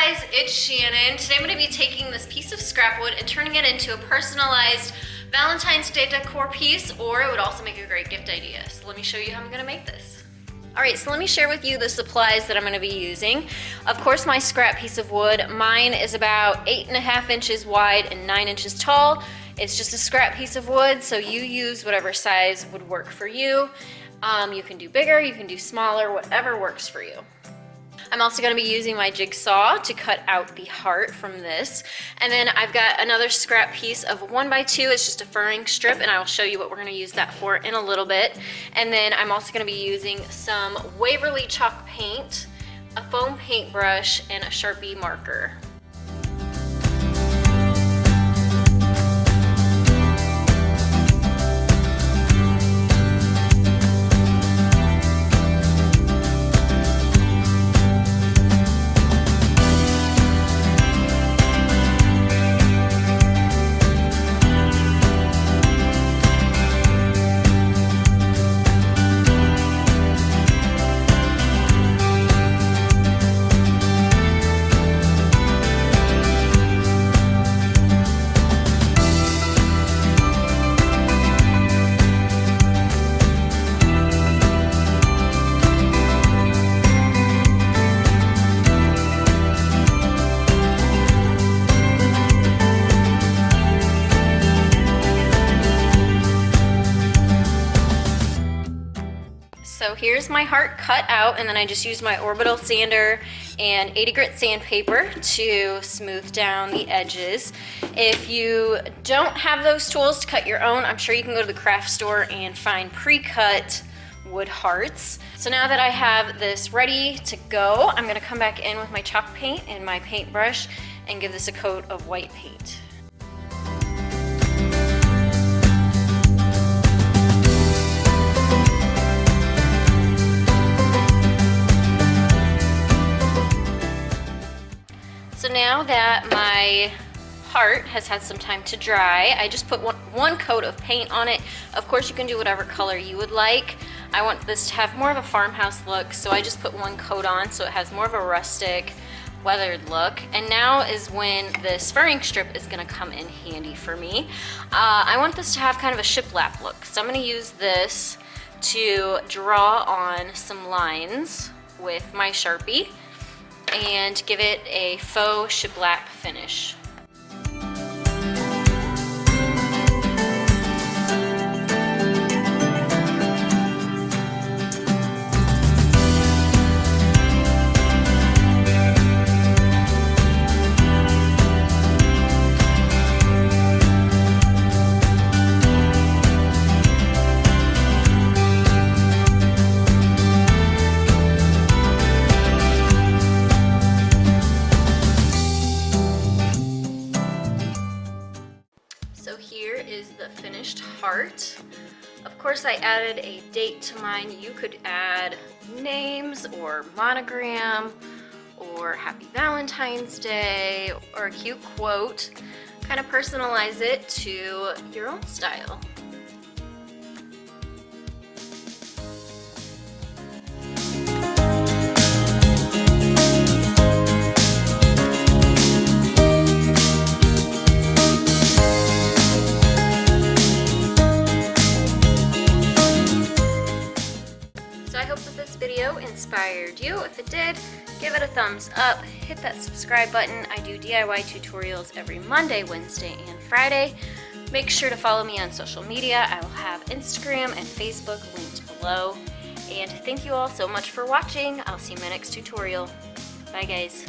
guys, it's Shannon. Today I'm going to be taking this piece of scrap wood and turning it into a personalized Valentine's Day decor piece, or it would also make a great gift idea. So let me show you how I'm going to make this. Alright, so let me share with you the supplies that I'm going to be using. Of course, my scrap piece of wood, mine is about 8.5 inches wide and 9 inches tall. It's just a scrap piece of wood, so you use whatever size would work for you. You can do bigger, you can do smaller, whatever works for you. I'm also going to be using my jigsaw to cut out the heart from this. And then I've got another scrap piece of 1x2. It's just a furring strip, and I will show you what we're going to use that for in a little bit. And then I'm also going to be using some Waverly chalk paint, a foam paintbrush, and a Sharpie marker. So here's my heart cut out, and then I just used my orbital sander and 80 grit sandpaper to smooth down the edges. If you don't have those tools to cut your own, I'm sure you can go to the craft store and find pre-cut wood hearts. So now that I have this ready to go, I'm gonna come back in with my chalk paint and my paintbrush and give this a coat of white paint. So now that my heart has had some time to dry, I just put one coat of paint on it. Of course, you can do whatever color you would like. I want this to have more of a farmhouse look, so I just put one coat on so it has more of a rustic, weathered look. And now is when this furring strip is gonna come in handy for me. I want this to have kind of a shiplap look, so I'm gonna use this to draw on some lines with my Sharpie and give it a faux shiplap finish. So here is the finished heart. Of course, I added a date to mine. You could add names or monogram or Happy Valentine's Day or a cute quote. Kind of personalize it to your own style. I hope that this video inspired you. If it did, give it a thumbs up, hit that subscribe button. I do DIY tutorials every Monday, Wednesday, and Friday. Make sure to follow me on social media. I will have Instagram and Facebook linked below. And thank you all so much for watching. I'll see you in my next tutorial. Bye guys.